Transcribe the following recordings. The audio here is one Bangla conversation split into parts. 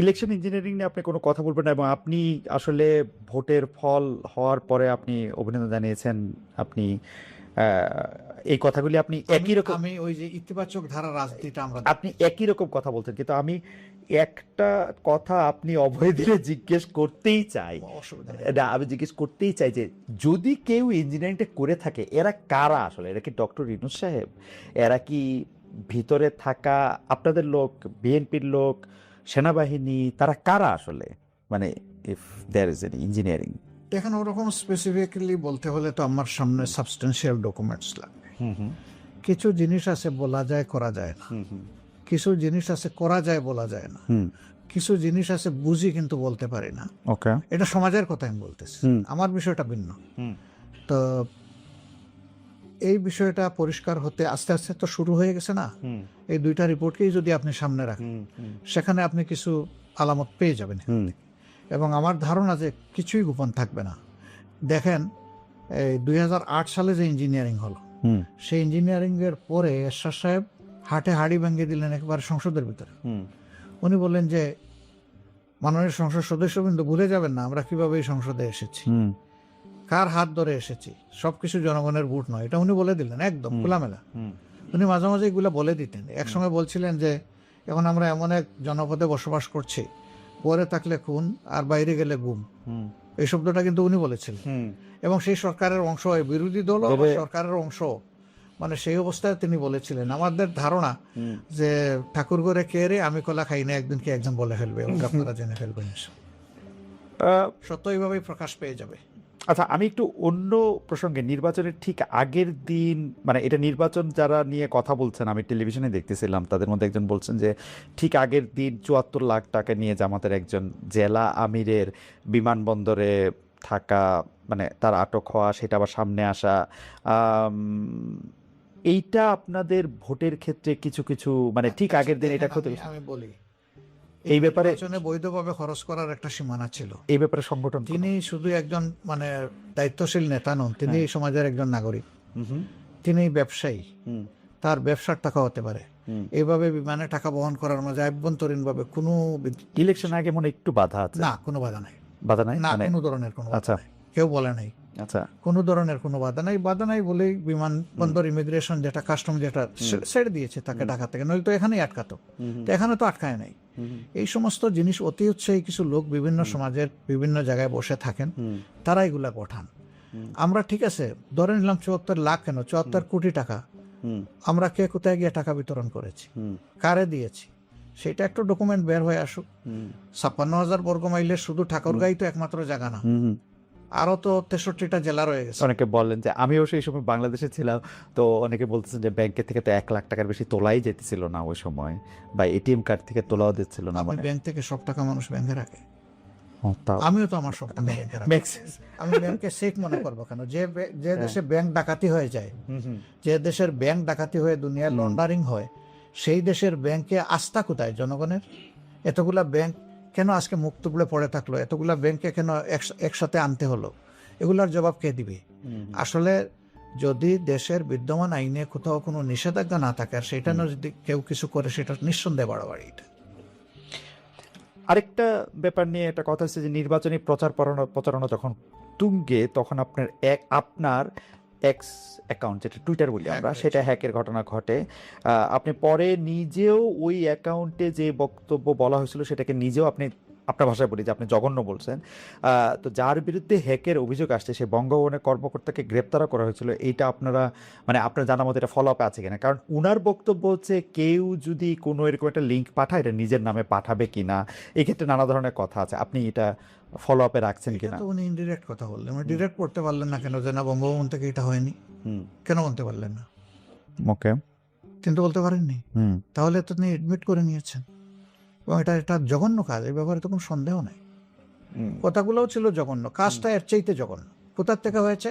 ইলেকশন ইঞ্জিনিয়ারিং নিয়ে আপনি কোনো কথা বলবেন না, এবং আপনি আসলে ভোটের ফল হওয়ার পরে আপনি অভিনন্দন জানিয়েছেন। আপনি এই কথাগুলি আপনি আমি একই রকম, আমি ওই যে ইতিবাচক ধারা রাজনীতিটা আমরা আপনি দেখতে চাই। একই রকম কথা বলছেন, কিন্তু আমি একটা কথা আপনি অভয় দিলে জিজ্ঞেস করতেই চাই। অসুবিধা নেই। না, আমি জিজ্ঞেস করতেই চাই যে যদি কেউ ইঞ্জিনিয়ারিংটা করে থাকে, এরা কারা আসলে? এরা কি ডক্টর ইউনূস সাহেব? এরা কি ভিতরে থাকা আপনাদের লোক, বিএনপির লোক, সেনাবাহিনী? তারা কারা আসলে? মানে if there is an engineering. এখন ওরকম স্পেসিফিক্যালি বলতে হলে তো আমার সামনে সাবস্টেন্সিয়াল ডকুমেন্টস লাগবে। হুম হুম কিছু জিনিস আছে বলা যায় করা যায় না, হুম হুম কিছু জিনিস আছে করা যায় বলা যায় না, হুম কিছু জিনিস আছে বুঝি কিন্তু বলতে পারি না। ওকে এটা সমাজের কথা আমি বলতেছি, হুম আমার বিষয়টা ভিন্ন। হুম তো এই বিষয়টা পরিষ্কার হতে আস্তে আস্তে তো শুরু হয়ে গেছে না? হুম এই দুইটা রিপোর্টকেই যদি আপনি সামনে রাখেন, হুম হুম সেখানে আপনি কিছু আলামত পেয়ে যাবেন এখান হুম থেকে। এবং আমার ধারণা যে কিছুই গোপন থাকবে না। দেখেন, এই 2008 সালে যে ইঞ্জিনিয়ারিং হলো, হুম সেই ইঞ্জিনিয়ারিংয়ের পরে এরশাদ সাহেব হাটে হাড়ি ভেঙে দিলেন একেবারে সংসদের ভিতরে। হুম উনি বললেন যে মাননীয় সংসদ সদস্য কিন্তু ভুলে যাবেন না আমরা কিভাবে এই সংসদে এসেছি, হুম কার হাত ধরে এসেছি, সবকিছু জনগণের ভোট নয়। এটা উনি বলে দিলেন একদম খোলামেলা। হুম উনি মাঝে মাঝে এগুলো বলে দিতেন। একসময় বলছিলেন যে এখন আমরা এমন এক জনপদে বসবাস করছি, পরে থাকলে খুন আর বাইরে গেলে গুম। হুম এই শব্দটা কিন্তু উনি বলেছিলেন। হুম এবং সেই সরকারের অংশ, বিরোধী দল তবে- সরকারের অংশ, মানে সেই অবস্থায় তিনি বলেছিলেন। আমাদের ধারণা হুম যে ঠাকুর ঘরে কে রে আমি কলা খাই না, একদিন কি একজন বলে ফেলবে এবং আপনারা জেনে ফেলবেন। আহ, সত্য এইভাবেই প্রকাশ পেয়ে যাবে। আচ্ছা, আমি একটু অন্য প্রসঙ্গে, নির্বাচনের ঠিক আগের দিন, মানে এটা নির্বাচন যারা নিয়ে কথা বলছেন, আমি টেলিভিশনে দেখতেছিলাম, তাদের মধ্যে একজন বলছেন যে ঠিক আগের দিন ৭৪ লাখ টাকা নিয়ে জামাতের একজন জেলা আমিরের বিমানবন্দরে থাকা, মানে তার আটক হওয়া, সেটা আবার সামনে আসা, আম, এইটা আপনাদের ভোটের ক্ষেত্রে কিছু কিছু, মানে ঠিক আগের দিন এটা দেখেন, ক্ষতি, আমি বলি, এই ব্যাপারে, নির্বাচনে বৈধভাবে খরচ করার একটা সীমানা ছিল। এই ব্যাপারে সংগঠন তিনি শুধু একজন মানে দায়িত্বশীল নেতা নন, তিনি হ্যাঁ। এই সমাজের একজন নাগরিক। হুম হুম তিনি ব্যবসায়ী, হুম তার ব্যবসার টাকা হতে পারে। হুম এইভাবে বিমানে টাকা বহন করার মাঝে আভ্যন্তরীণভাবে কোনো ইলেকশন আগে মনে হয় একটু বাধা আছে। না, কোনো বাধা নাই। বাধা নাই না, মানে? কোনো ধরনের কোনো বাধা আচ্ছা নাই, কেউ বলে নাই। আচ্ছা কোনো ধরনের কোনো বাধা নাই। বাধা নাই বলেই বিমানবন্দর ইমিগ্রেশন যেটা কাস্টম যেটা ছেড়ে দিয়েছে তাকে ঢাকা থেকে, নইলে তো এখানেই আটকাতো। তো এখানে তো আটকায় নাই। এই সমস্ত জিনিস অতি উৎসাহী কিছু লোক বিভিন্ন সমাজের বিভিন্ন জায়গায় বসে থাকেন, তারা এগুলা পাঠান। আমরা ঠিক আছে ধরে নিলাম ৭৪ লাখ, কেন ৭৪ কোটি টাকা হুম আমরা কে কোথায় গিয়ে টাকা বিতরণ করেছি, হুম কারে দিয়েছি, সেটা একটা ডকুমেন্ট বের হয়ে আসুক। ৫৬,০০০ বর্গ মাইলের শুধু ঠাকুরগাঁই তো একমাত্র জায়গা না, হুম হুম। আরো তো ৬৩টা জেলা রয়ে গেছে। অনেকে বলেন যে, আমিও সেই সময় বাংলাদেশে ছিলাম, তো অনেকে বলতেছেন যে ব্যাংকে থেকে তো ১ লাখ টাকার বেশি তোলাই যেতেছিল না ওই সময়, বা এটিএম কার্ড থেকে তোলাও দিচ্ছিল না, আপনি মানে ব্যাংক থেকে সব টাকা মানুষ ব্যাংকে রাখে? তা আমিও তো আমার সব টাকা ব্যাংকে রাখি। makes sense। আমি ব্যাংকে সেফ মনে করবো কেন? যে দেশে ব্যাংক ডাকাতি হয়ে যায়, যে দেশের ব্যাংক ডাকাতি হয়ে দুনিয়ায় লন্ডারিং হয়, সেই দেশের ব্যাংকে আস্থা কোথায় জনগণের? এতগুলা ব্যাংক কেন আজকে মুখ তুবড়ে পড়ে থাকলো? এতগুলা ব্যাংকে কেন একসাথে আনতে হলো? এগুলার জবাব কে দিবে? আসলে যদি দেশের বিদ্যমান আইনে কোথাও কোনো নিষেধাজ্ঞা না থাকে, আর সেটা না যদি কেউ কিছু করে, সেটা নিঃসন্দেহে বাড়াবাড়ি। এটা আরেকটা ব্যাপার নিয়ে একটা কথা হচ্ছে যে নির্বাচনী প্রচারণা যখন তুঙ্গে, তখন আপনার এক্স অ্যাকাউন্ট, যেটা টুইটার বলি আমরা, সেটা হ্যাকের ঘটনা ঘটে। আপনি পরে নিজেও ওই অ্যাকাউন্টে যে বক্তব্য বলা হয়েছিল সেটাকে নিজেও আপনি, আপনার ভাষায় বলি যে আপনি জঘন্য বলছেন। তো যার বিরুদ্ধে হ্যাকের অভিযোগ আসছে, সে বঙ্গভবনের কর্মকর্তাকে গ্রেপ্তারও করা হয়েছিল। এইটা আপনারা, মানে আপনার জানার মতো এটা ফলো আপে আছে কিনা? কারণ উনার বক্তব্য হচ্ছে কেউ যদি কোনো এরকম একটা লিঙ্ক পাঠায়, এটা নিজের নামে পাঠাবে কিনা, এই ক্ষেত্রে নানা ধরনের কথা আছে। আপনি এটা ফলো আপে রাখছেন এটা কিনা? তো উনি ইনডিরেক্ট কথা বললেন, উনি ডিরেক্ট করতে পারলেন না কেন যে না বঙ্গভবন থেকে এটা হয়নি? হুম কেন বলতে পারলেন না? ওকে তিনি তো বলতে পারেননি। হুম তাহলে তো তিনি এডমিট করে নিয়েছেন, এবং এটা জঘন্য কাজ, এই ব্যাপারে তো কোনো সন্দেহ নাই। হুম কথাগুলোও ছিল জঘন্য, কাজটা এর চাইতে জঘন্য। কোথার থেকে হয়েছে?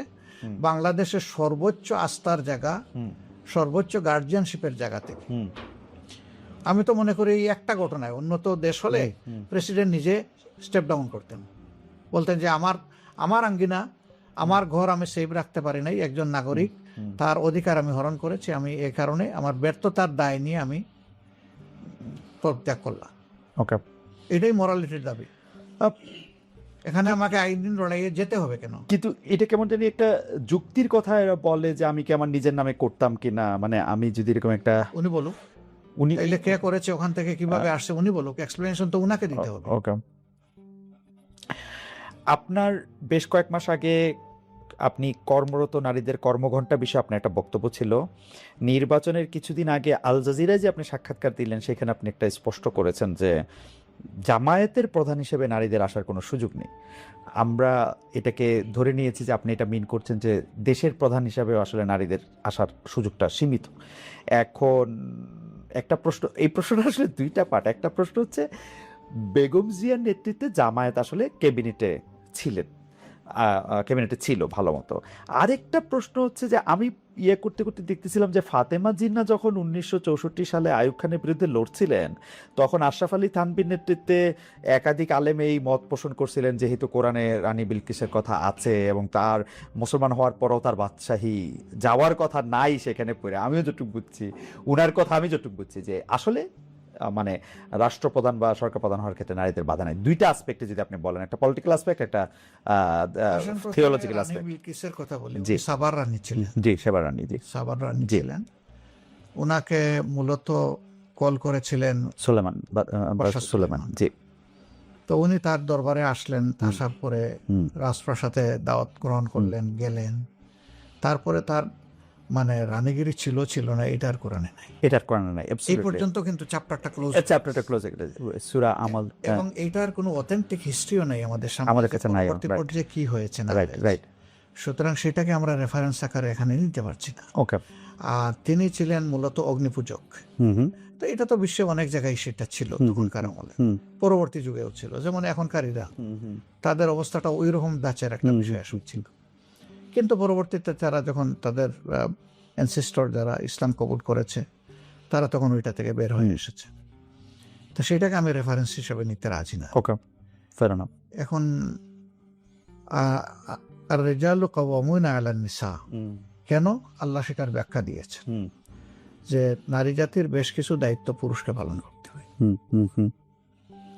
বাংলাদেশের সর্বোচ্চ আস্থার জায়গা, হুম সর্বোচ্চ গার্জিয়ানশিপের জায়গা থেকে। হুম আমি তো মনে করি এই একটা ঘটনায়, উন্নত দেশ হলে প্রেসিডেন্ট নিজে স্টেপ ডাউন করতেন, বলতেন যে আমার আঙ্গিনা, আমার ঘর আমি সেভ রাখতে পারি নাই, একজন নাগরিক, তার অধিকার আমি হরণ করেছি, আমি এই কারণে আমার ব্যর্থতার দায় নিয়ে আমি পদত্যাগ করলাম। ওকে এটাই মরালিটির দাবি। আপ, এখানে আমাকে আইন লড়াইয়ে যেতে হবে কেন? কিন্তু এটা কেমন জানি একটা যুক্তির কথা এরা বলে যে আমি কি আমার নিজের নামে করতাম কিনা, মানে আমি যদি এরকম একটা উনি বলুক, উনি তাইলে কে করেছে, ওখান থেকে কিভাবে আসছে উনি বলুক, এক্সপ্লেনেশন তো উনাকে দিতে হবে। ওকে, আপনার বেশ কয়েক মাস আগে আপনি কর্মরত নারীদের কর্মঘণ্টা বিষয়ে আপনার একটা বক্তব্য ছিল। নির্বাচনের কিছুদিন আগে আল জাজিরায় যে আপনি সাক্ষাৎকার দিলেন সেখানে আপনি একটা স্পষ্ট করেছেন যে জামায়াতের প্রধান হিসেবে নারীদের আসার কোনো সুযোগ নেই। আমরা এটাকে ধরে নিয়েছি যে আপনি এটা মিন করছেন যে দেশের প্রধান হিসাবে আসলে নারীদের আসার সুযোগটা সীমিত। এখন একটা প্রশ্ন, এই প্রশ্নটা আসলে দুইটা পার্ট। একটা প্রশ্ন হচ্ছে বেগম জিয়ার নেতৃত্বে জামায়াত আসলে ক্যাবিনেটে ছিলেন, ক্যাবিনেটে ছিল ভালো মতো। আরেকটা প্রশ্ন হচ্ছে যে আমি করতে করতে দেখতেছিলাম যে ফাতেমা জিন্নাহ যখন 1964 সালে আইয়ুব খানের বিরুদ্ধে লড়ছিলেন তখন আশরাফ আলী থানভীর নেতৃত্বে একাধিক আলেম এই মত পোষণ করছিলেন যেহেতু কোরআনে রানী বিলকিসের কথা আছে এবং তার মুসলমান হওয়ার পরও তার বাদশাহী যাওয়ার কথা নাই সেখানে পড়ে, আমিও যতটুকু বুঝছি উনার কথা আমি যতটুকু বুঝছি যে আসলে মানে রাষ্ট্রপ্রধান বা সরকার প্রধান হওয়ার ক্ষেত্রে নারীদের বাধা নাই। দুইটা আসপেক্টে যদি আপনি বলেন, একটা পলিটিক্যাল আসপেক্ট, একটা থিওলজিক্যাল রানী আসপেক্ট। বিলকিসের কথা বলি, জি। উনি সাবার রানী ছিলেন। জি, সেবা রানী, জি। সাবার রানী জি। ছিলেন। ওনাকে মূলত কল করেছিলেন সুলেমান বাদশাহ সুলেমান, সুলেমান। জি। তো উনি তার দরবারে আসলেন, আসার পরে রাজপ্রাসাদে দাওয়াত গ্রহণ করলেন, গেলেন। তারপরে তার মানে রানীগিরি ছিল ছিল না এটার কোরআনে নাই, এটার কোরআনে নাই, এই পর্যন্ত কিন্তু চ্যাপ্টারটা ক্লোজ। চ্যাপ্টারটা ক্লোজ, সূরা আমল। এবং এইটার কোনো অথেন্টিক হিস্ট্রিও নেই আমাদের সামনে, আমাদের কাছে নাই, পরবর্তী পর্যায়ে কি হয়েছে না রাইট হয়েছে। রাইট। সুতরাং সেটাকে আমরা রেফারেন্স আকারে এখানে নিতে পারছি না। ওকে। আর তিনি ছিলেন মূলত অগ্নিপূজক। তো এটা তো বিশ্বে অনেক জায়গায় সেটা ছিল তখনকার আমলে, পরবর্তী যুগেও ছিল। যেমন এখনকার ইরান, তাদের অবস্থাটা ওই রকম দাচের একটা বিষয় ছিল। কিন্তু পরবর্তীতে তারা যখন তাদের অ্যানসেস্টর যারা ইসলাম কবুল করেছে তারা তখন ওইটা থেকে বের হয়ে এসেছে। তো সেটাকে আমি রেফারেন্স হিসেবে নিতে রাজি না। ওকে, ফেয়ার এনাফ। এখন আর রিজালু কাওয়ামুনা আলান নিসা, কেন আল্লাহ সেটার ব্যাখ্যা দিয়েছে যে নারী জাতির বেশ কিছু দায়িত্ব পুরুষকে পালন করতে হয়,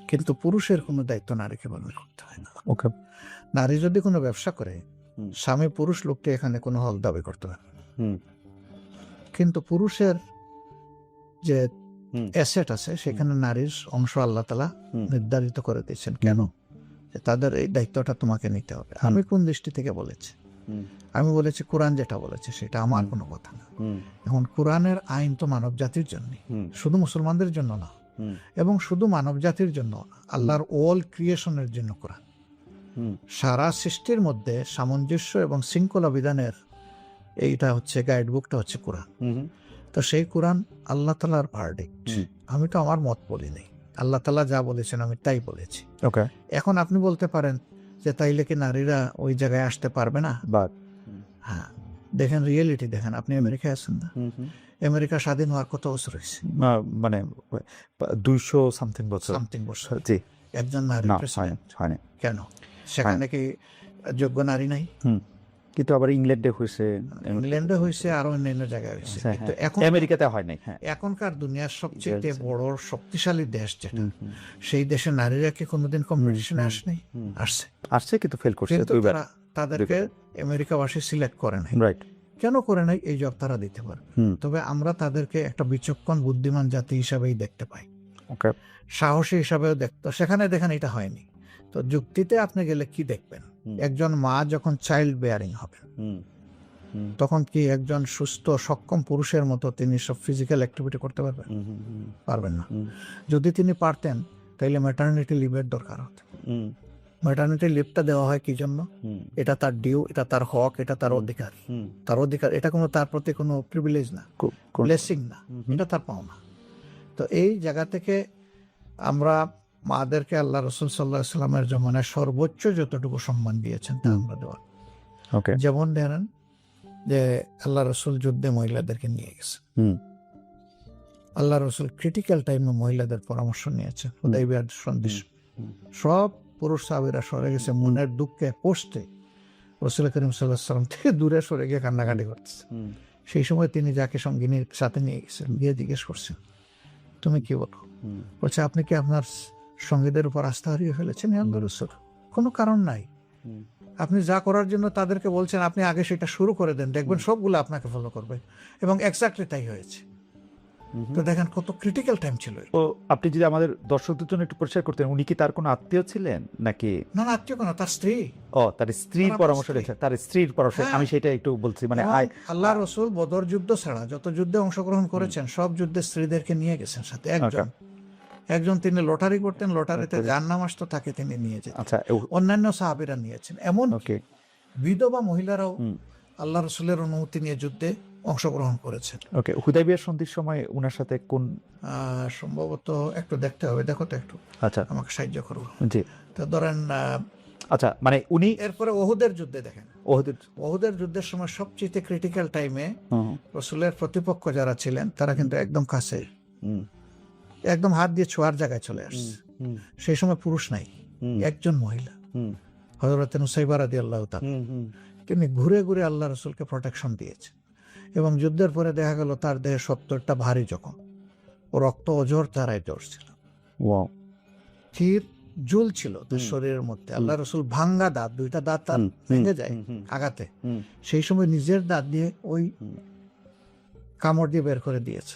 কিন্তু পুরুষের কোনো দায়িত্ব নারীকে পালন করতে হয় না। ওকে। নারী যদি কোনো ব্যবসা করে, স্বামী পুরুষ লোককে এখানে কোনো হক দাবি করতে পারবে না। কিন্তু পুরুষের যে অ্যাসেট আছে সেখানে নারীর অংশ আল্লাহ তাআলা নির্ধারিত করে দিয়েছেন। কেন? যে তাদের এই দায়িত্বটা তোমাকে নিতে হবে। আমি কোন দৃষ্টি থেকে বলেছি? আমি বলেছি কোরআন যেটা বলেছে সেটা, আমার কোনো কথা না। এখন কোরআনের আইন তো মানব জাতির জন্য, শুধু মুসলমানদের জন্য না, এবং শুধু মানব জাতির জন্য, আল্লাহর অল ক্রিয়েশনের জন্য কোরআন। সারা সৃষ্টির মধ্যে সামঞ্জস্য এবং শৃঙ্খলা বিধানের এইটা হচ্ছে গাইডবুকটা হচ্ছে কোরআন। তো সেই কোরআন আল্লাহ তাআলার ভার্ডিক্ট, আমি তো আমার মত বলি নাই, আল্লাহ তাআলা যা বলেছেন আমি তাই বলেছি। ওকে। এখন আপনি বলতে পারেন যে তাইলে কি নারীরা ওই জায়গায় আসতে পারবে না? হ্যাঁ, দেখেন রিয়েলিটি দেখেন। আপনি আমেরিকায় আছেন না? আমেরিকা স্বাধীন হওয়ার কত বছর হয়েছে? মানে 200 সামথিং বছর। জি। একজন নারী প্রেসিডেন্ট হয়নি। কেন? সেখানে কি যোগ্য নারী নাই? কিন্তু আবার ইংল্যান্ডে হয়েছে, ইংল্যান্ডে হয়েছে, আরো অন্যান্য জায়গায় হয়েছে, কিন্তু এখন আমেরিকাতে হয় নাই। হ্যাঁ, এখনকার দুনিয়ার সবচেয়ে বড় শক্তিশালী দেশ যেটা, সেই দেশে নারীরা কি কোনোদিন কম্পিটিশনে আসেনি? আসছে, কিন্তু ফেল করছে কিন্তু দুইবার। তাদেরকে আমেরিকাবাসী সিলেক্ট করে নাই। রাইট। কেন করে নাই? এই জব তারা দিতে পারবে। তবে আমরা তাদেরকে একটা বিচক্ষণ বুদ্ধিমান জাতি হিসাবেই দেখতে পাই, ওকে, সাহসী হিসাবেও দেখতে। সেখানে দেখেন এটা হয়নি। তো যুক্তিতে আপনি গেলে কি দেখবেন? একজন মা যখন চাইল্ড বেয়ারিং হবে তখন কি একজন সুস্থ সক্ষম পুরুষের মতো তিনি সব ফিজিক্যাল অ্যাক্টিভিটি করতে পারবেন? পারবেন না। যদি তিনি পারতেন তাইলে ম্যাটারনিটি লিভের দরকার হতো। ম্যাটারনিটি লিভটা দেওয়া হয় কি জন্য? এটা তার ডিউ, এটা তার হক, এটা তার অধিকার। তার অধিকার, এটা কোনো তার প্রতি কোনো প্রিভিলেজ না, ব্লেসিং না, এটা তার পাওনা। তো এই জায়গা থেকে আমরা মাদেরকে আল্লাহ রাসূল সাল্লাল্লাহু আলাইহি ওয়াসাল্লামের জমানায় সর্বোচ্চ যতটুকু সম্মান দিয়েছেন তা আমরা দেওয়া। যেমন ধরেন যে আল্লাহ রাসূল যুদ্ধে মহিলাদেরকে নিয়ে গেছে, আল্লাহ রাসূল ক্রিটিক্যাল টাইমে মহিলাদের পরামর্শ নিয়েছেন। হুদাইবিয়ার সন্ধির সব পুরুষ সাহাবীরা সরে গেছে, মনের দুঃখে পৌঁছতে রাসূল করিম সাল্লাল্লাহু আলাইহি ওয়াসাল্লাম থেকে দূরে সরে গিয়ে কান্নাকাটি করতেছে। সেই সময় তিনি যাকে সঙ্গিনীর সাথে নিয়ে গেছেন, গিয়ে জিজ্ঞেস করছেন তুমি কি বলো? বলছে আপনি কি আপনার সঙ্গীদের উপর আস্থা হারিয়ে ফেলেছেন আল্লাহ রসুল, কোনো কারণ নাই। আপনি যা করার জন্য তাদেরকে বলছেন আপনি আগে সেটা শুরু করে দেন, দেখবেন সবগুলো আপনাকে ফলো করবে, এবং এক্স্যাক্টলি তাই হয়েছে। তো দেখেন কত ক্রিটিক্যাল টাইম ছিল। ও আপনি যদি আমাদের দর্শকদের জন্য একটু পরিষ্কার করতেন, উনি কি তার কোনো আত্মীয় ছিলেন নাকি? না না, আত্মীয় কেন, তার স্ত্রী। ও তার স্ত্রীর তার পরামর্শ স্ত্রী। রয়েছে, তার স্ত্রীর পরামর্শ, হ্যাঁ। আমি সেটা একটু বলছি মানে এবং আল্লাহ রসুল বদর যুদ্ধ ছাড়া যত যুদ্ধে অংশগ্রহণ করেছেন সব যুদ্ধে স্ত্রীদেরকে নিয়ে গেছেন সাথে। একজন তিনি লটারি করতেন, লটারিতে যার নাম আসতো তাকে তিনি নিয়ে যেতেন। আচ্ছা, অন্যান্য সাহাবীরা নিয়েছেন, এমন ওকে, বিধবা মহিলারাও আল্লাহ রসুলের অনুমতি নিয়ে যুদ্ধে অংশগ্রহণ করেছেন। ওকে। হুদাইবিয়ার সন্ধির সময় উনার সাথে কোন, সম্ভবত একটু দেখতে হবে, দেখো তো একটু, আচ্ছা আমাকে সাহায্য করবো। জি, তো ধরেন আচ্ছা, মানে উনি এরপরে ওহুদের যুদ্ধে দেখেন, ওহুদের, ওহুদের যুদ্ধের সময় সবচেয়ে ক্রিটিক্যাল টাইমে রসুলের প্রতিপক্ষ যারা ছিলেন তারা কিন্তু একদম কাছে, একদম হাত দিয়ে ছোঁয়ার জায়গায় চলে আসছে। সেই সময় পুরুষ নাই, একজন মহিলা, হযরত নুসাইবা রাদিয়াল্লাহু তাআলা, তিনি ঘুরে ঘুরে আল্লাহ রসুলকে প্রোটেকশন দিয়েছেন। এবং যুদ্ধের পরে দেখা গেল তার দেহে 70টা ভারী জখম, ও রক্ত অজর তারাই জ্বরছিল, তীর জুল ছিল তার শরীরের মধ্যে। আল্লাহ রসুল ভাঙ্গা দাঁত, দুইটা দাঁত তার ভেঙে যায় আঘাতে, সেই সময় নিজের দাঁত দিয়ে ওই কামড় দিয়ে বের করে দিয়েছে।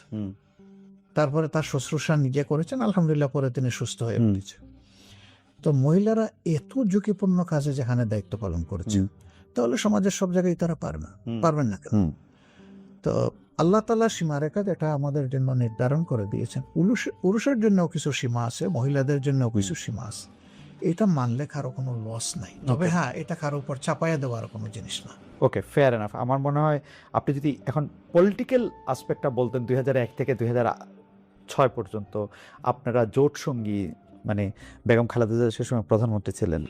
তারপরে তার শুশ্রূষা নিজে করেছেন, আলহামদুলিল্লাহ পরে তিনি সুস্থ হয়ে উঠেছে। তো মহিলারা এত ঝুঁকিপূর্ণ কাজে যেখানে দায়িত্ব পালন করেছে, তাহলে সমাজের সব জায়গায় তারা পারবেন না কেন? তো আল্লাহ তাআলা সীমারেখা এটা আমাদের জন্য নির্ধারণ করে দিয়েছেন। পুরুষের জন্য কিছু সীমা আছে, মহিলাদের জন্য কিছু সীমা আছে। এটা মানলে কারো কোনো লস নাই, তবে হ্যাঁ এটা কারো উপর চাপাইয়া দেওয়ার কোনো জিনিস না। ওকে, ফেয়ার এনাফ। আমার মনে হয় আপনি যদি এখন পলিটিক্যাল আসপেক্টটা বলতেন, 2001 থেকে 2006 পর্যন্ত আপনারা জোট সঙ্গী, মানে বেগম খালেদা জিয়া সে সময় প্রধানমন্ত্রী ছিলেন,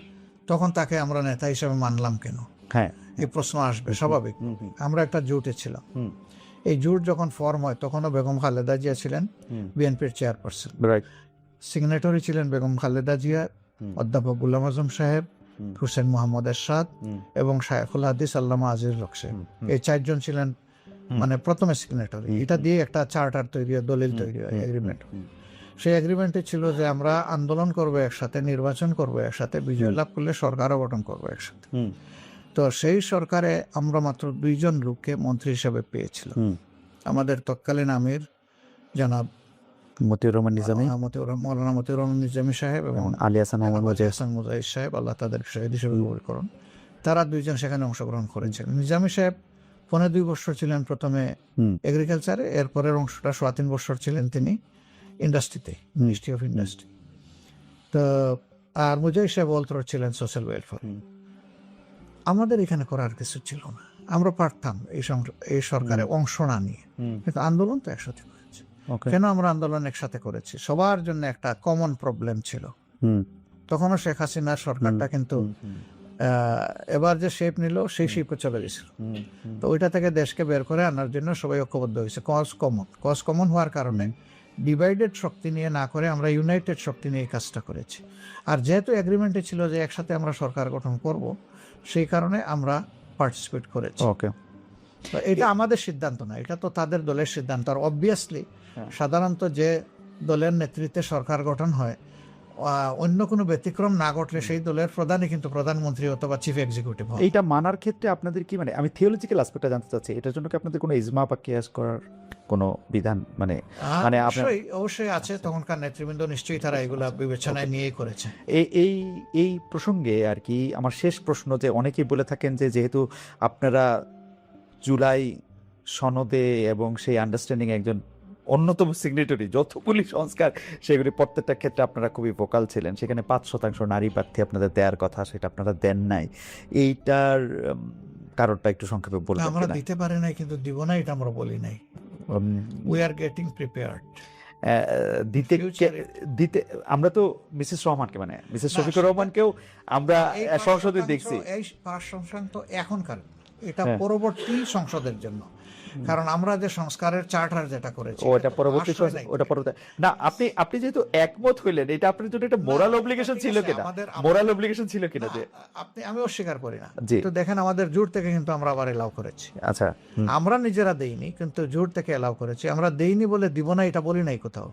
তখন তাকে আমরা নেতা হিসেবে মানলাম কেন? হ্যাঁ, এই প্রশ্ন আসবে স্বাভাবিক। আমরা একটা জোটে ছিলাম, এই জোট যখন ফর্ম হয় তখনও বেগম খালেদা জিয়া ছিলেন বিএনপির চেয়ারপারসন, সিগনেটরি ছিলেন বেগম খালেদা জিয়া, অধ্যাপক গুলাম আজম সাহেব, হুসেন মোহাম্মদ এরশাদ এবং শায়খুল হাদিস আল্লামা আজিজুল হক সাহেব। এই চারজন ছিলেন মানে প্রথমে সিগনেটরি। এটা দিয়ে একটা চার্টার তৈরি হয়, দলিল তৈরি হয়, এগ্রিমেন্ট। সেই এগ্রিমেন্টে ছিল যে আমরা আন্দোলন করবো একসাথে, নির্বাচন করবো একসাথে, বিজয় লাভ করলে সরকারও গঠন করবো একসাথে। তো সেই সরকারে আমরা মাত্র 2 জন লোককে মন্ত্রী হিসেবে পেয়েছিলাম। আমাদের তৎকালীন আমির জনাব মতিউর রহমান নিজামী, মৌলানা মতিউর রহমান নিজামী সাহেব এবং আলী হাসান হাসান মুজাহিদ সাহেব, আল্লাহ তাদের শহীদ হিসেবে কবুল করুন। তারা 2 জন সেখানে অংশগ্রহণ করেছিলেন। নিজামী সাহেব 2.5 বছর ছিলেন প্রথমে এগ্রিকালচারে, এরপরের অংশটা 3.25 বছর ছিলেন তিনি ইন্ডাস্ট্রিতে, মিনিস্ট্রি অফ ইন্ডাস্ট্রি। তো আর মুজাহিদ সাহেব অলতর ছিলেন সোশ্যাল ওয়েলফেয়ার। আমাদের এখানে করার কিছু ছিল না, আমরা পারতাম এই সরকারে অংশ না নিয়ে, কিন্তু আন্দোলন তো একসাথে করেছি। কেন আমরা আন্দোলন একসাথে করেছি? সবার জন্য একটা কমন প্রবলেম ছিল। তখনও শেখ হাসিনার সরকারটা কিন্তু এবার যে শেপ নিল সেই শেপে চলে গেছিল। তো ওইটা থেকে দেশকে বের করে আনার জন্য সবাই ঐক্যবদ্ধ হয়েছে। কজ কমন হওয়ার কারণে ডিভাইডেড শক্তি নিয়ে না করে আমরা ইউনাইটেড শক্তি নিয়ে এই কাজটা করেছি। আর যেহেতু এগ্রিমেন্টে ছিল যে একসাথে আমরা সরকার গঠন করব, সেই কারণে আমরা পার্টিসিপেট করেছি। এটা আমাদের সিদ্ধান্ত না, এটা তো তাদের দলের সিদ্ধান্ত। আর অবভিয়াসলি সাধারণত যে দলের নেতৃত্বে সরকার গঠন হয়, অন্য কোনো ব্যতিক্রম না ঘটলে সেই দলের প্রধানই কিন্তু প্রধানমন্ত্রী অথবা চিফ এক্সিকিউটিভ হয়। এইটা মানার ক্ষেত্রে আপনাদের কি, মানে আমি থিওলজিক্যাল অ্যাসপেক্টটা জানতে চাচ্ছি, এটার জন্য কি আপনাদের কোনো ইজমা বা কিয়াস করার কোনো বিধান মানে অবশ্যই আছে। তখনকার নেতৃবৃন্দ নিশ্চয়ই তারা এগুলা বিবেচনায় নিয়েই করেছে। এই প্রসঙ্গে আর কি আমার শেষ প্রশ্ন, যে অনেকেই বলে থাকেন যে যেহেতু আপনারা জুলাই সনদে এবং সেই আন্ডারস্ট্যান্ডিং একজন অন্যতম সিগনেটরি, যতগুলি সংস্কার সেগুলি প্রত্যেকটা ক্ষেত্রে আপনারা খুবই ভোকাল ছিলেন, সেখানে 5% নারী প্রার্থী আপনাদের দেওয়ার কথা, সেটা আপনারা দেন নাই, এইটার কারণটা একটু সংক্ষেপে বলবেন? আমরা দিতে পারি নাই, কিন্তু দিব না এটা আমরা বলি নাই। We are getting prepared. দিতে আমরা তো মিসেস রহমানকে, মানে মিসেস শফিকুর রহমানকেও আমরা সংসদে দেখছি। এই 5% তো এখনকার, এটা পরবর্তী সংসদের জন্য। কারণ আমরা যে সংস্কারের চার্টার যেটা করেছি ওটা পরবর্তী না, আপনি যেহেতু একমত হইলেন, এটা আপনার জন্য একটা মোরাল অব্লিগেশন ছিল কিনা? মোরাল অব্লিগেশন ছিল কিনা যে আমি অস্বীকার করি না। তো দেখেন আমাদের জোট থেকে কিন্তু আমরা আবার এলাও করেছি। আচ্ছা, আমরা নিজেরা দেইনি, কিন্তু জোট থেকে এলাও করেছি। আমরা দেইনি বলে দিব না এটা বলি নাই কোথাও।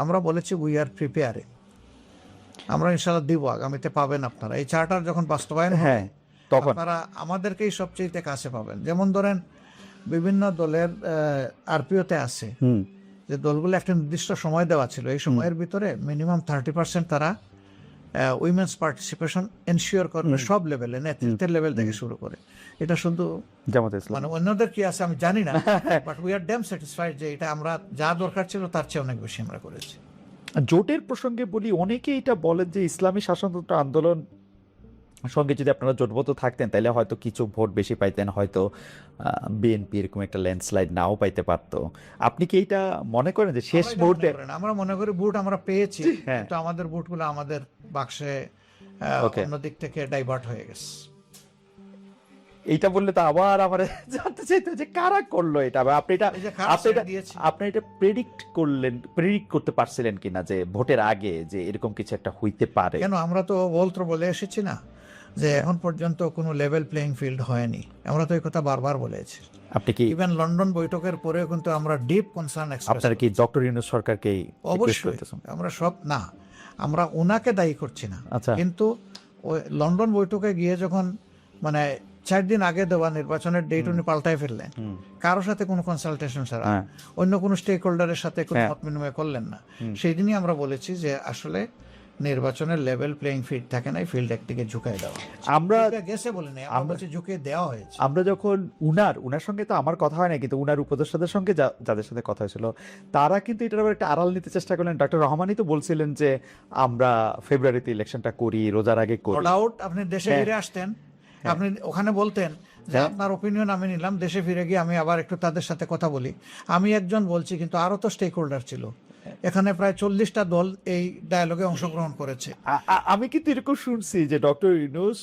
আমরা বলেছি উই আর প্রিপেয়ারিং। আমরা ইনশাল্লাহ দিব, আগামীতে পাবেন আপনারা। এই চার্টার যখন বাস্তবায়ন হবে, হ্যাঁ, তখন আপনারা আমাদেরকেই সবচেয়ে কাছে পাবেন। যেমন ধরেন বিভিন্ন দলের আরপিওতে আছে যে দলগুলো একটা নির্দিষ্ট সময় দেওয়া ছিল, এই সময়ের ভিতরে মিনিমাম 30% তারা উইমেন্স পার্টিসিপেশন এনশিওর করবে সব লেভেলে, নেতৃত্বের লেভেল থেকে শুরু করে। এটা শুধু জামাতে ইসলাম মানে অন্যদের কি আছে আমি জানি না, but we are damn satisfied যে এটা আমরা যা দরকার ছিল তার চেয়ে অনেক বেশি আমরা করেছি। জোটের প্রসঙ্গে বলি, অনেকে এটা বলেন যে ইসলামী শাসনতন্ত্র আন্দোলন সঙ্গে যদি আপনারা জোটবদ্ধ থাকতেন তাহলে হয়তো কিছু ভোট বেশি পাইতেন, হয়তো বিএনপি এরকম একটা ল্যান্ডস্লাইড নাও পাইতে পারতো। আপনি কি এটা মনে করেন যে শেষ মুহূর্তে? আমরা মনে করি ভোট আমরা পেয়েছি, হ্যাঁ। কিন্তু আমাদের ভোটগুলো আমাদের বাক্সে অন্য দিক থেকে ডাইভার্ট হয়ে গেছে। এইটা বললে তো আবার আমার জানতে চাইতো যে কারা করলো এটা। আপনি এটা এই যে খারাপ আপনি এটা দিয়েছি। আপনি এটা প্রেডিক্ট করতে পারছিলেন কিনা যে ভোটের আগে যে এরকম কিছু একটা হইতে পারে? কেন, আমরা তো বলে এসেছি না যে এখন পর্যন্ত কোনো লেভেল প্লেইং ফিল্ড হয়নি। আমরা তো এই কথা বারবার বলেছি। আপনি কি ইভেন লন্ডন বৈঠকের পরেও কিন্তু আমরা ডিপ কনসার্ন এক্সপ্রেস। আপনারা কি ডক্টর ইউনূস সরকারকে অবশ্যই আমরা সব না, আমরা ওনাকে দায়ী করছি না, আচ্ছা। কিন্তু ওই লন্ডন বৈঠকে গিয়ে যখন মানে 4 দিন আগে দেওয়া নির্বাচনের ডেট উনি পাল্টায় ফেললেন, কারোর সাথে কোনো কনসালটেশন ছাড়া, অন্য কোনো স্টেক হোল্ডারের সাথে কোনো মত বিনিময় করলেন না। সেই দিনই আমরা বলেছি যে আসলে নির্বাচনের লেভেল প্লেইং ফিল্ড থাকে না, ফিল্ড একদিকে ঝুঁকাই দেওয়া। আমরা গেছে বলে নেই, আমরা বলছি ঝুঁকিয়ে দেওয়া হয়েছে। আমরা যখন উনার সঙ্গে তো আমার কথা হয় না, কিন্তু উনার উপদেষ্টাদের সঙ্গে যাদের সাথে কথা হয়েছিল তারা কিন্তু এটার আবার একটা আড়াল নিতে চেষ্টা করলেন। ডক্টর রহমানই তো বলছিলেন যে আমরা ফেব্রুয়ারিতে ইলেকশনটা করি, রোজার আগে করি। ডাউট আপনি দেশে ফিরে আসতেন, আপনি ওখানে বলতেন যে আপনার ওপিনিয়ন আমি নিলাম, দেশে ফিরে গিয়ে আমি আবার একটু তাদের সাথে কথা বলি। আমি একজন বলছি, কিন্তু আরো তো স্টেক হোল্ডার ছিল, এখানে প্রায় 40টা দল এই ডায়ালগে অংশগ্রহণ করেছে। আমি কিন্তু এরকম শুনছি যে ডক্টর ইউনূস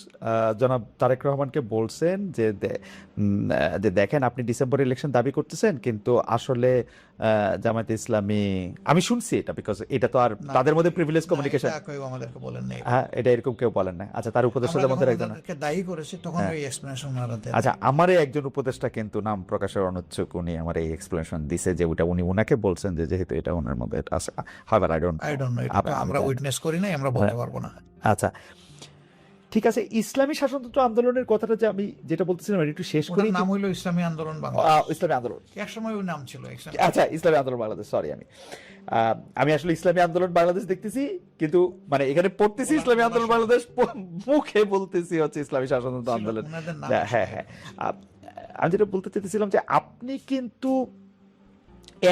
জনাব তারেক রহমানকে বলছেন যে দেখেন আপনি ডিসেম্বরে ইলেকশন দাবি করতেছেন, কিন্তু আসলে জামায়াতে ইসলামী, আমি শুনছি এটা, বিকজ এটা তো আর তাদের মধ্যে প্রিভিলেজ কমিউনিকেশন। কেউ আমাদেরকে বলেন নাই, হ্যাঁ, এটা এরকম কেউ বলেন না। আচ্ছা, তার উপদেষ্টাদের মধ্যে একজন দায়ী করেছে, তখন ওই এক্সপ্লেনেশন ওনারা দেন। আচ্ছা, আমারে একজন উপদেষ্টা কিন্তু নাম প্রকাশের অনুচ্ছুক, উনি আমার এই এক্সপ্লেনেশন দিছে যে ওটা উনি ওনাকে বলছেন যে যেহেতু এটা ওনার মধ্যে আছে। হাওয়ার আই ডোন্ট নো, আমরা উইটনেস করি নাই, আমরা বলতে পারবো না। আচ্ছা, ঠিক আছে। ইসলামী শাসনতন্ত্র আন্দোলনের কথাটা যে আমি যেটা বলতেছিলাম এটা একটু শেষ করি। নাম হইলো ইসলামী আন্দোলন বাংলাদেশ। ইসলামী আন্দোলন এক সময় ওই নাম ছিল। আচ্ছা, ইসলামী আন্দোলন বাংলাদেশ, সরি। আমি আসলে ইসলামী আন্দোলন বাংলাদেশ দেখতেছি, কিন্তু মানে এখানে পড়তেছি ইসলামী আন্দোলন বাংলাদেশ, মুখে বলতেছি হচ্ছে ইসলামী শাসনতন্ত্র আন্দোলন। হ্যাঁ হ্যাঁ, আমি যেটা বলতে চাইতেছিলাম যে আপনি কিন্তু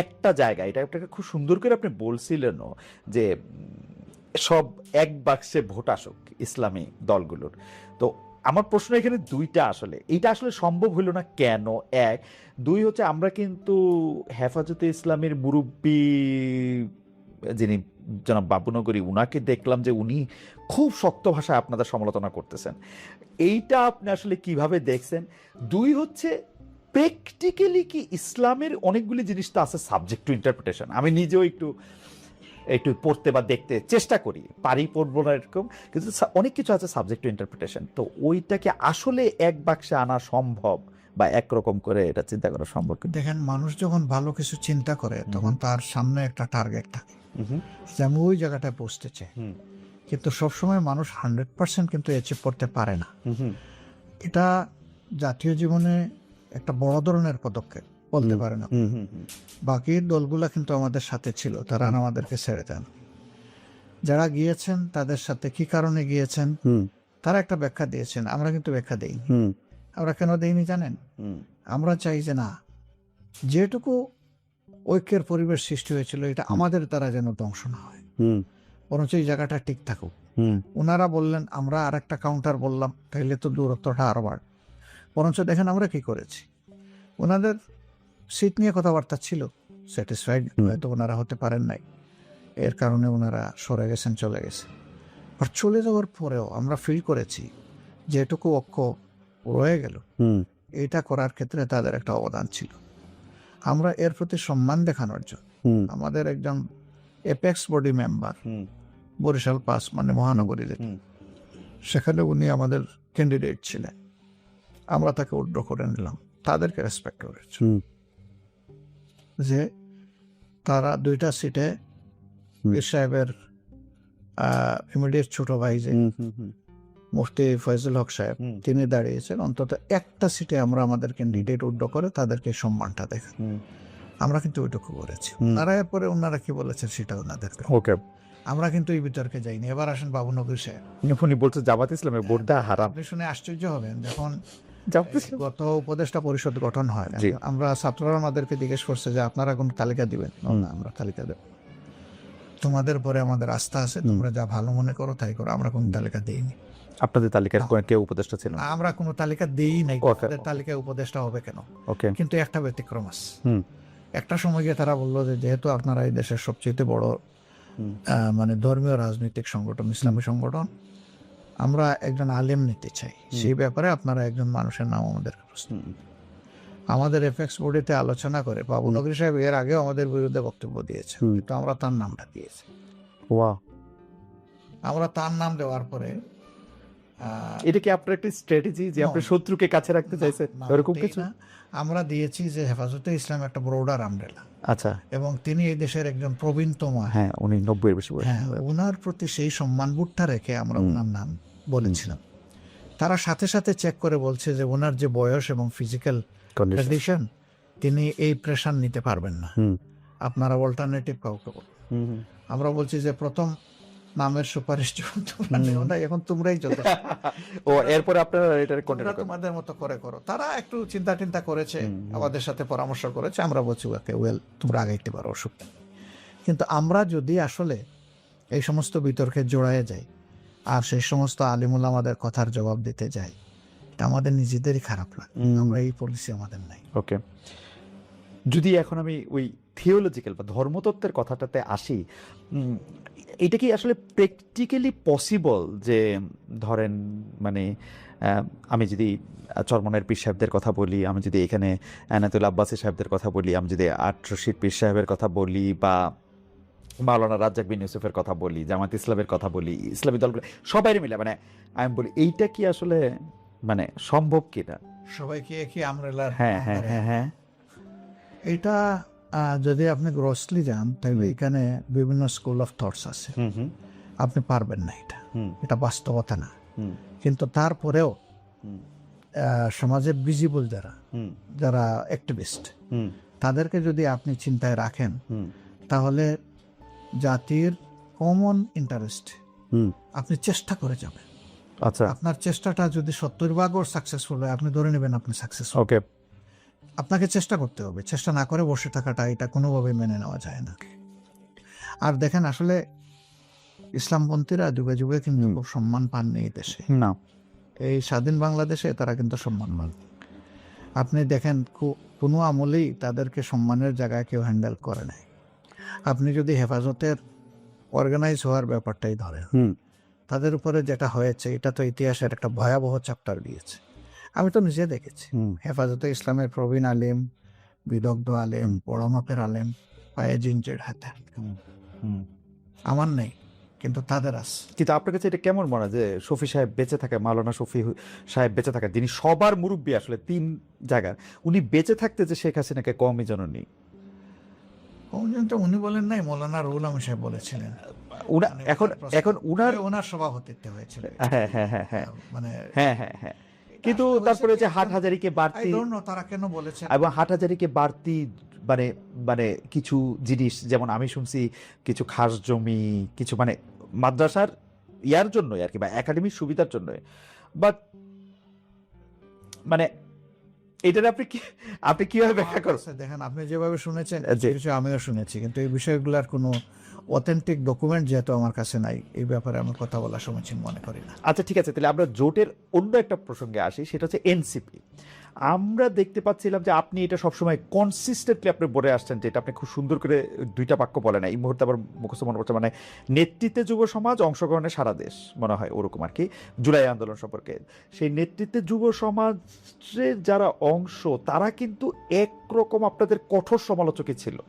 একটা জায়গায় এটা আপনাকে খুব সুন্দর করে আপনি বলছিলেনও যে সব এক বাক্সে ভোট আসুক ইসলামী দলগুলোর। তো আমার প্রশ্ন এখানে দুইটা, আসলে এটা আসলে সম্ভব হইল না কেন? এক, দুই হচ্ছে আমরা কিন্তু হেফাজতে ইসলামের মুরব্বী যিনি জনাব বাবুনগরী, উনাকে দেখলাম যে উনি খুব শক্ত ভাষায় আপনাদের সমালোচনা করতেছেন। এইটা আপনি আসলে কিভাবে দেখছেন? দুই হচ্ছে প্র্যাকটিক্যালি কি ইসলামের অনেকগুলি জিনিস তো আছে সাবজেক্ট টু ইন্টারপ্রিটেশন। আমি নিজেও একটু পড়তে বা দেখতে চেষ্টা করি, পারি পড়বো না এরকম, কিন্তু অনেক কিছু আছে সাবজেক্ট টু ইন্টারপ্রিটেশন। তো ওইটাকে আসলে এক বাক্সে আনা সম্ভব বা একরকম করে এটা চিন্তা করা সম্ভব? দেখেন, মানুষ যখন ভালো কিছু চিন্তা করে তখন তার সামনে একটা টার্গেট থাকে, যেমন ওই জায়গাটায় পৌঁছতে চায়, কিন্তু সবসময় মানুষ 100% কিন্তু অ্যাচিভ করতে পারে না। এটা জাতীয় জীবনে একটা বড় ধরনের পদক্ষেপ বলতে পারে না। বাকি দলগুলা কিন্তু আমাদের সাথে ছিল, তারা আমাদেরকে ছেড়ে দেন। যারা গিয়েছেন তাদের সাথে কি কারণে গিয়েছেন তারা একটা ব্যাখ্যা দিয়েছেন, আমরা কিন্তু ব্যাখ্যা দেইনি। আমরা কেন দেইনি জানেন? আমরা চাই যে না, যেটুকু ঐক্যের পরিবেশ সৃষ্টি হয়েছিল এটা আমাদের দ্বারা যেন ধ্বংস না হয়, বরঞ্চ এই জায়গাটা ঠিক থাকুক। ওনারা বললেন, আমরা আর একটা কাউন্টার বললাম, তাইলে তো দূরত্বটা আরো বাড়। বরঞ্চ দেখেন আমরা কি করেছি, ওনাদের সিট নিয়ে কথাবার্তা ছিল, স্যাটিসফাইড হয়তো ওনারা হতে পারেন নাই, এর কারণে ওনারা সরে গেছেন, চলে গেছে। আর চলে যাওয়ার পরেও আমরা ফিল করেছি যেটুকু ঐক্য রয়ে গেল, এটা করার ক্ষেত্রে তাদের একটা অবদান ছিল। আমরা এর প্রতি সম্মান দেখানোর জন্য আমাদের একজন এপেক্স বডি মেম্বার বরিশাল 5 মানে মহানগরীতে, সেখানে উনি আমাদের ক্যান্ডিডেট ছিলেন, আমরা তাকে উইথড্র করে নিলাম। তাদেরকে রেসপেক্ট করেছে যে তারা 2টা সিটে পীর সাহেবের ইমিডিয়েট ছোট ভাই যে মুফতি ফয়জুল হক সাহেব, তিনি দাঁড়িয়েছেন, অন্তত একটা সিটে আমরা আমাদের ক্যান্ডিডেট উড্ড করে তাদেরকে সম্মানটা দেখা, আমরা কিন্তু ওইটুকু করেছি। তারা এরপরে ওনারা কি বলেছেন সেটা ওনাদেরকে, ওকে, আমরা কিন্তু এই বিতর্কে যাইনি। এবার আসেন বাবু নগরী সাহেব, উনি বলছে জামাত ইসলামের ভোট দেওয়া হারাম। আপনি শুনে আশ্চর্য হবেন, যখন জামাত ইসলাম গত উপদেষ্টা পরিষদ গঠন হয়, জি। আমরা ছাত্ররা আমাদেরকে জিজ্ঞেস করছে যে আপনারা কোনো তালিকা দিবেন? না, আমরা তালিকা দেব, তোমাদের পরে আমাদের আস্থা আছে, তোমরা যা ভালো মনে করো তাই করো, আমরা কোনো তালিকা দিইনি। আপনাদের তালিকার কেউ উপদেষ্টা ছিল না? আমরা কোনো তালিকা দিই নাই, Okay. আমাদের তালিকায় উপদেষ্টা হবে কেন? ওকে, কিন্তু একটা ব্যতিক্রম আছে। হুম, একটা সময় গিয়ে তারা বললো যে যেহেতু আপনারা এই দেশের সবচেয়ে বড় মানে ধর্মীয় রাজনৈতিক সংগঠন, ইসলামী সংগঠন, আমরা একজন আলেম নিতে চাই, সেই ব্যাপারে আপনারা একজন মানুষের নাম আমাদের আমাদের এফএক্স বোর্ডেতে আলোচনা করে বাবু নগরী সাহেব এর আগেও আমাদের বিরুদ্ধে বক্তব্য দিয়েছে, তো আমরা তার নামটা দিয়েছি। ওয়াও, আমরা তার নাম দেওয়ার পরে এটা কি আপনার একটা স্ট্র্যাটেজি যে আপনি শত্রুকে কাছে রাখতে চাইছেন, এরকম কিছু? আমরা দিয়েছি যে হেফাজতে ইসলাম একটা ব্রোডার আমব্রেলা, আচ্ছা, এবং তিনি এই দেশের একজন প্রবীণতম, হ্যাঁ, উনি 90 এর বেশি বয়স। হ্যাঁ, ওনার প্রতি সেই সম্মানবোধটা রেখে আমরা ওনার নাম বলেছিলাম। তারা সাথে সাথে চেক করে বলছে যে ওনার যে বয়স এবং ফিজিক্যাল কন্ডিশন, তিনি এই প্রেশার নিতে পারবেন না, আপনারা অল্টারনেটিভ কাউকে বলুন। আমরা বলছি যে প্রথম নামের সুপারিশ তোমরা নেও না, এখন তোমরাই চলতে ও, এরপরে আপনারা এটা কন্টিনিউ করেন। তোমাদের মতো করে করো। তারা একটু চিন্তা টিন্তা করেছে, আমাদের সাথে পরামর্শ করেছে, আমরা বলছি ওকে ওয়েল, তোমরা আগাইতে পারো, অসুবিধা নেই। কিন্তু আমরা যদি আসলে এই সমস্ত বিতর্কে জড়ায় যাই আর সেই সমস্ত আলিমুল আমাদের কথার জবাব দিতে যাই, এটা আমাদের নিজেদেরই খারাপ লাগে। আমরা এই পলিসি আমাদের নাই। ওকে, যদি এখন আমি ওই থিওলজিক্যাল বা ধর্মতত্ত্বের কথাটাতে আসি, এটা কি আসলে প্র্যাকটিক্যালি পসিবল যে ধরেন মানে আমি যদি চরমনের পীর সাহেবদের কথা বলি, আমি যদি এখানে আনাতুল আব্বাসী সাহেবদের কথা বলি, আমি যদি আট রশিদ পীর সাহেবের কথা বলি, বা মাওলানা রাজ্জাক বিন ইউসুফের কথা বলি, জামাত ইসলামের কথা বলি, ইসলামী দলগুলো সবাই মিলে, মানে আমি বলি এইটা কি আসলে মানে সম্ভব কিনা? সবাইকে একই আমরেলার, হ্যাঁ হ্যাঁ হ্যাঁ হ্যাঁ, এটা যদি আপনি গ্রসলি যান তাহলে এখানে বিভিন্ন স্কুল অফ থটস আছে, আপনি পারবেন না, এটা বাস্তবতা না। কিন্তু তারপরেও সমাজে ভিজিবল যারা অ্যাক্টিভিস্ট, তাদেরকে যদি আপনি চিন্তায় রাখেন, তাহলে জাতির কমন ইন্টারেস্ট আপনি চেষ্টা করে যাবেন। আচ্ছা, আপনার চেষ্টাটা যদি 70% সাকসেসফুল হয়, আপনি ধরে নেবেন আপনি সাকসেসফুল। ওকে, আপনাকে চেষ্টা করতে হবে, চেষ্টা না করে বসে থাকাটা এটা কোনোভাবে মেনে নেওয়া যায় না। আর দেখেন, আসলে ইসলামপন্থীরা যুগে যুগে কিন্তু খুব সম্মান পাননি এই দেশে, না, এই স্বাধীন বাংলাদেশে তারা কিন্তু সম্মান পান। আপনি দেখেন কোনো আমলেই তাদেরকে সম্মানের জায়গায় কেউ হ্যান্ডেল করে নাই। আপনি যদি হেফাজতের অর্গানাইজ হওয়ার ব্যাপারটাই ধরেন, তাদের উপরে যেটা হয়েছে এটা তো ইতিহাসের একটা ভয়াবহ চ্যাপ্টার দিয়েছে। আমি তো নিজে দেখেছি হেফাজতে ইসলামের প্রবীণ আলেম, বিদগ্ধ আলেম, বড় মাপের আলেম পায়ে জিনজের হাতে, আমার নেই কিন্তু তাদের আছে। কিন্তু আপনার কাছে এটা কেমন মনে হয় যে শফি সাহেব বেঁচে থাকে, মাওলানা শফি সাহেব বেঁচে থাকে, যিনি সবার মুরব্বী আসলে 3 জায়গার, উনি বেঁচে থাকতে যে শেখ হাসিনাকে কমই জননী? উনি বলেন নাই, মৌলানা রুহুল আমিন সাহেব বলেছিলেন। এখন ওনার সভাপতিত্বে হয়েছিল। হ্যাঁ হ্যাঁ হ্যাঁ হ্যাঁ, মানে হ্যাঁ হ্যাঁ হ্যাঁ, কিন্তু তারপরে যে হাটহাজারীকে বাড়তি, তারা কেন বলেছেন, এবং হাটহাজারীকে বাড়তি মানে মানে কিছু জিনিস, যেমন আমি শুনছি কিছু খাস জমি, কিছু মানে মাদ্রাসার ইয়ার জন্য আর কি, বা একাডেমির সুবিধার জন্য, বাট মানে এটার আপনি কিভাবে ব্যাখ্যা করছেন? দেখেন, আপনি যেভাবে শুনেছেন জি। কিছু আমিও শুনেছি, কিন্তু এই বিষয়গুলোর কোনো অথেন্টিক ডকুমেন্ট যেহেতু আমার কাছে নাই, এই ব্যাপারে আমি কথা বলা সমীচীন মনে করি না। আচ্ছা ঠিক আছে, তাহলে আমরা জোটের অন্য একটা প্রসঙ্গে আসি, সেটা হচ্ছে এনসিপি। আমরা দেখতে পাচ্ছিলাম যে আপনি এটা সবসময় কনসিস্টেন্টলি আপনি বলে আসছেন, যে এটা আপনি খুব সুন্দর করে 2টা বাক্য বলেন, এই মুহূর্তে আবার মুখস্থ মনে পড়ছে, মানে নেতৃত্বে যুব সমাজ, অংশগ্রহণে সারা দেশ, মনে হয় ওরকম আর কি, জুলাই আন্দোলন সম্পর্কে। সেই নেতৃত্বে যুব সমাজের যারা অংশ, তারা কিন্তু একরকম আপনাদের কঠোর সমালোচকই ছিল।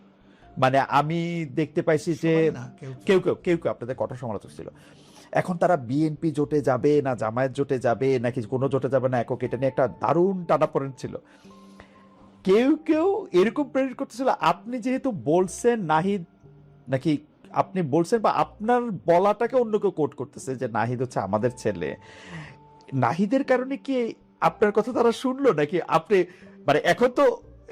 মানে আমি দেখতে পাইছি যে কেউ কেউ আপনাদের কঠোর সমালোচক ছিল। এখন তারা বিএনপি জোটে যাবে না জামায়াত জোটে যাবে নাকি কোনো জোটে যাবে না একক, এটা নিয়ে একটা দারুণ টানাপোড়েন ছিল। কেউ এরকম প্রেরিত করতেছিল, আপনি যেহেতু বলছেন নাহিদ নাকি আপনি বলছেন বা আপনার বলাটাকে অন্য কেউ কোট করতেছে যে নাহিদ হচ্ছে আমাদের ছেলে, নাহিদের কারণে কি আপনার কথা তারা শুনলো নাকি আপনি, মানে এখন তো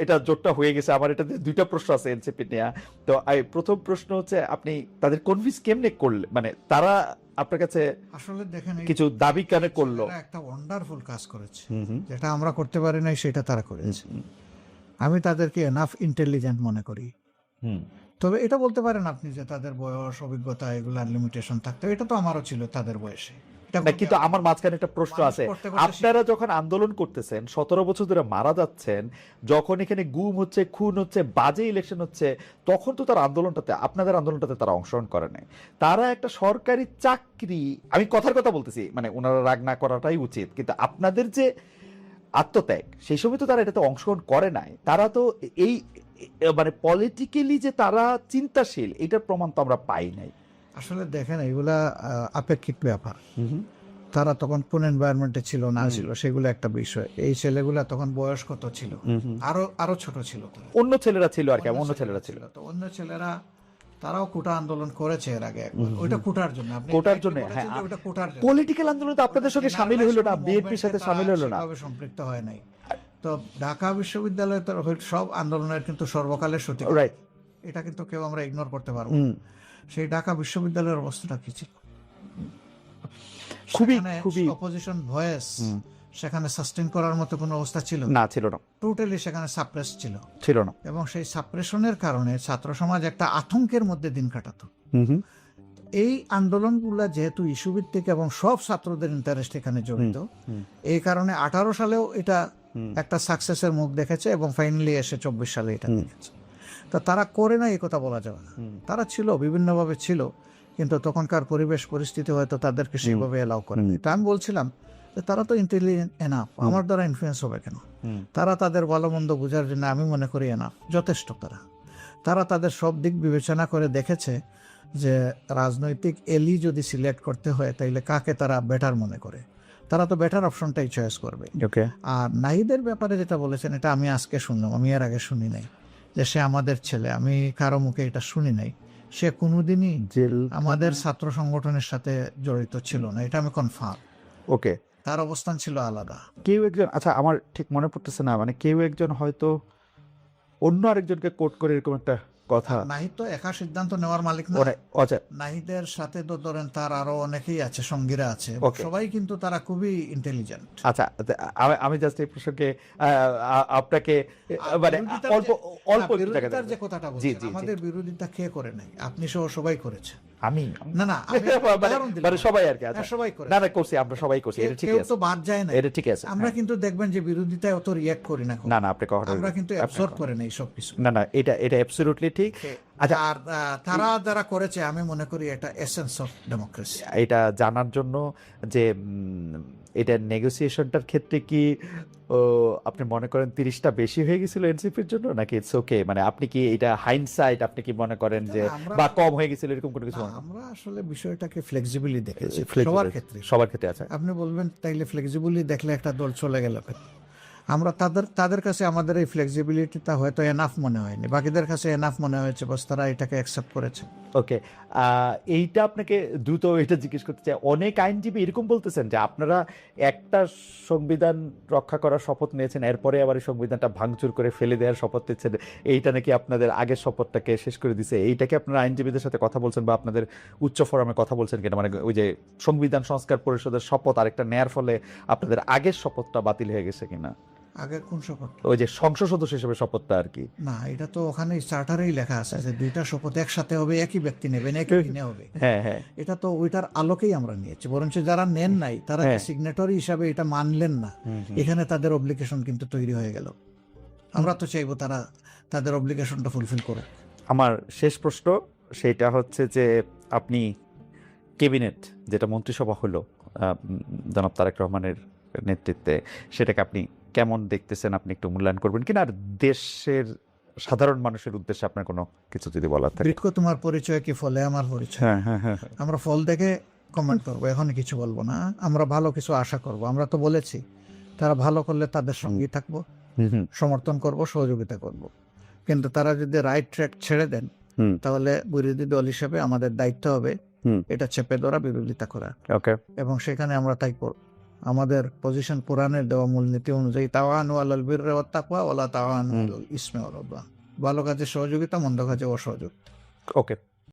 এটা জোটটা হয়ে গেছে। আমার এটাতে দুইটা প্রশ্ন আছে এনসিপি নিয়ে। তো প্রথম প্রশ্ন হচ্ছে আপনি তাদের কনভিন্স কেমনে করলে, মানে তারা আপনার কাছে আসলে দেখেন কিছু দাবি কেন করলো? একটা ওয়ান্ডারফুল কাজ করেছে, হুম হুম যেটা আমরা করতে পারি নাই সেটা তারা করেছে। আমি তাদেরকে এনাফ ইন্টেলিজেন্ট মনে করি। হুম। তবে এটা বলতে পারেন আপনি যে তাদের বয়স, অভিজ্ঞতা, এগুলার লিমিটেশন থাকতে, এটা তো আমারও ছিল তাদের বয়সে। এটা না, কিন্তু আমার মাঝখানে একটা প্রশ্ন মানুষ আছে। করতে করতে আপনারা যখন আন্দোলন করতেছেন, 17 বছর ধরে মারা যাচ্ছেন, যখন এখানে গুম হচ্ছে, খুন হচ্ছে, বাজে ইলেকশন হচ্ছে, তখন তো তার আন্দোলনটাতে, আপনাদের আন্দোলনটাতে তারা অংশগ্রহণ করে নাই। তারা একটা সরকারি চাকরি, আমি কথার কথা বলতেছি, মানে ওনারা রাগ না করাটাই উচিত, কিন্তু আপনাদের যে আত্মত্যাগ, সেই সময় তো তারা এটাতে অংশগ্রহণ করে নাই। তারা তো এই মানে পলিটিক্যালি যে তারা চিন্তাশীল, এটার প্রমাণ তো আমরা পাই নাই। আসলে দেখেন এগুলা আপেক্ষিক ব্যাপার। তারা তখন কোন এনভায়রনমেন্টে ছিল না ছিল সেগুলো একটা বিষয়। এই ছেলেগুলা তখন বয়স কত ছিল, আরো ছোট ছিল। অন্য ছেলেরা ছিল আর কি, অন্য ছেলেরা ছিল। তো অন্য ছেলেরা তারাও কোটা আন্দোলন করেছে এর আগে একবার, ওইটা কোটার জন্য। আপনি কোটার জন্য, বলেছেন হ্যাঁ, যে ওইটা কোটার জন্য। পলিটিক্যাল আন্দোলন তো আপনাদের সঙ্গে শামিল হলো না, বিএনপির সাথে শামিল হলো না। সেভাবে সম্পৃক্ত হয় নাই। তো ঢাকা বিশ্ববিদ্যালয় তো সব আন্দোলনের কিন্তু সর্বকালের সঠিক, রাইট। এটা কিন্তু কেউ আমরা ইগনোর করতে পারবো না। সেই ঢাকা বিশ্ববিদ্যালয়ের অবস্থাটা কি ছিল? খুবই খুবই অপোজিশন ভয়েস সেখানে সাস্টেইন করার মতো কোনো অবস্থা ছিল না, ছিল না, টোটালি সেখানে সাপ্রেস ছিল, ছিল না। এবং সেই সাপ্রেশনের কারণে ছাত্র সমাজ একটা আতঙ্কের মধ্যে দিন কাটাতো। এই আন্দোলনগুলো যেহেতু ইস্যু ভিত্তিক এবং সব ছাত্রদের ইন্টারেস্ট এখানে জড়িত, এই কারণে 18 সালেও এটা একটা সাকসেসের মুখ দেখেছে এবং ফাইনালি এসে 24 সালে এটা দেখেছে। তো তারা করে না এই কথা বলা যাবে না, তারা ছিল বিভিন্নভাবে ছিল, কিন্তু তখনকার পরিবেশ পরিস্থিতি হয়তো তাদেরকে সেইভাবে এলাও করেনি। তো আমি বলছিলাম যে তারা তো ইন্টেলিজেন্ট এনাফ, আমার দ্বারা ইনফ্লুয়েন্স হবে কেন? তারা তাদের ভালো মন্দ বোঝার জন্য আমি মনে করি এনাফ, যথেষ্ট। তারা তাদের সব দিক বিবেচনা করে দেখেছে যে রাজনৈতিক এলি যদি সিলেক্ট করতে হয় তাইলে কাকে তারা বেটার মনে করে, তারা তো বেটার অপশনটাই চয়েস করবে। আর নাহিদের ব্যাপারে যেটা বলেছেন, এটা আমি আজকে শুনলাম, আমি এর আগে শুনি নাই যে সে আমাদের ছেলে। আমি কারো মুখে এটা শুনি নাই। সে কোনোদিনই আমাদের ছাত্র সংগঠনের সাথে জড়িত ছিল না, এটা আমি কনফার্ম। ওকে, তার অবস্থান ছিল আলাদা। কেউ একজন, আচ্ছা আমার ঠিক মনে পড়তেছে না, মানে কেউ একজন হয়তো অন্য আরেকজনকে কোট করে এরকম একটা কথা। নাহিদ তো একা সিদ্ধান্ত নেওয়ার মালিক না। আচ্ছা, নাহিদের সাথে তো ধরেন তার আরো অনেকেই আছে, সঙ্গীরা আছে, সবাই কিন্তু তারা খুবই ইন্টেলিজেন্ট। আচ্ছা, আমি জাস্ট এই প্রসঙ্গে আপনাকে মানে অল্প অল্প বিরোধিতার যে কথাটা বলছেন, আমাদের বিরোধিতা কে করে নাই? আপনি সহ সবাই করেছে। আমি না না মানে সবাই আর কি, সবাই করে, না না করছি, আমরা সবাই করছি, এটা ঠিক আছে, কেউ তো বাদ যায় না, এটা ঠিক আছে। আমরা কিন্তু দেখবেন যে বিরোধিতায় অত রিঅ্যাক্ট করি না, না না, আপনি কখনো, আমরা কিন্তু অ্যাবসর্ব করে নেই সবকিছু। না না, এটা অ্যাবসলিউটলি ঠিক। আচ্ছা, আর তারা যারা করেছে আমি মনে করি এটা এসেন্স অফ ডেমোক্রেসি। এটা জানার জন্য যে এটা নেগোসিয়েশনটার ক্ষেত্রে কি আপনি মনে করেন 30টা বেশি হয়ে গেছিল এনসিপির জন্য, নাকি ইটস ওকে, মানে আপনি কি এটা হাইন্ডসাইট, আপনি কি মনে করেন যে বা কম হয়ে গেছিল এরকম কোনো কিছু? আমরা আসলে বিষয়টাকে ফ্লেক্সিবলি দেখেছি সবার ক্ষেত্রে আছে। আপনি বলবেন তাইলে ফ্লেক্সিবলি দেখলে একটা দল চলে গেল, আমরা তাদের কাছে আমাদের এই ফ্লেক্সিবিলিটিটা হয়তো এনাফ মনে হয়নি, বাকিদের কাছে এনাফ মনে হয়েছে, বাস তারা এটাকে অ্যাকসেপ্ট করেছে। ওকে, এইটা আপনাকে দ্রুত এটা জিজ্ঞেস করতে চাই। অনেক আইনজীবী এরকম বলতেছেন যে আপনারা একটা সংবিধান রক্ষা করার শপথ নিয়েছেন, এরপরে আবার এই সংবিধানটা ভাঙচুর করে ফেলে দেওয়ার শপথ নিচ্ছেন, এইটা নাকি আপনাদের আগের শপথটাকে শেষ করে দিছে। এইটাকে আপনারা আইনজীবীদের সাথে কথা বলছেন বা আপনাদের উচ্চ ফোরামে কথা বলছেন কিনা, মানে ওই যে সংবিধান সংস্কার পরিষদের শপথ আরেকটা নেয়ার ফলে আপনাদের আগের শপথটা বাতিল হয়ে গেছে কিনা? আগের কোন শপথ? ওই যে সংসদ সদস্য হিসেবে শপথটা আর কি। না, এটা তো ওখানে চার্টারেই লেখা আছে যে দুইটা শপথ একসাথে হবে, একই ব্যক্তি নেবেন, একই দিনে হবে। হ্যাঁ হ্যাঁ, এটা তো ওইটার আলোকেই আমরা নিয়েছি, বরঞ্চ যারা নেন নাই তারা সিগনেটরি হিসাবে এটা মানলেন না, এখানে তাদের অব্লিগেশন কিন্তু তৈরি হয়ে গেল। আমরা তো চাইবো তারা তাদের অব্লিগেশনটা ফুলফিল করে। আমার শেষ প্রশ্ন সেটা হচ্ছে যে আপনি ক্যাবিনেট যেটা মন্ত্রিসভা হলো জনাব তারেক রহমানের নেতৃত্বে, সেটাকে আপনি কেমন দেখতেছেন? আপনি একটু মূল্যায়ন করবেন কিনা, আর দেশের সাধারণ মানুষের উদ্দেশ্যে আপনার কোনো কিছু যদি বলার থাকে? বৃক্ষ তোমার পরিচয় কি ফলে আমার পরিচয়? আমরা ফল দেখে কমেন্ট করবো, এখন কিছু বলবো না। আমরা ভালো কিছু আশা করব, আমরা তো বলেছি তারা ভালো করলে তাদের সঙ্গেই থাকবো, সমর্থন করব, সহযোগিতা করব। কিন্তু তারা যদি রাইট ট্র্যাক ছেড়ে দেন হুম। তাহলে বিরোধী দল হিসেবে আমাদের দায়িত্ব হবে হুম। এটা চেপে ধরা, বিরোধিতা করা, ওকে। এবং সেখানে আমরা তাই করব। আমাদের পজিশন কোরআনের দেওয়া মূলনীতি অনুযায়ী তাওয়ানু আলাল বিররি ওয়াত তাকওয়া ওয়ালা তাওয়ানু আলাল ইসমি ওয়াল উদওয়ান। ভালো কাজে সহযোগিতা, মন্দ কাজে অসহযোগিতা। ওকে।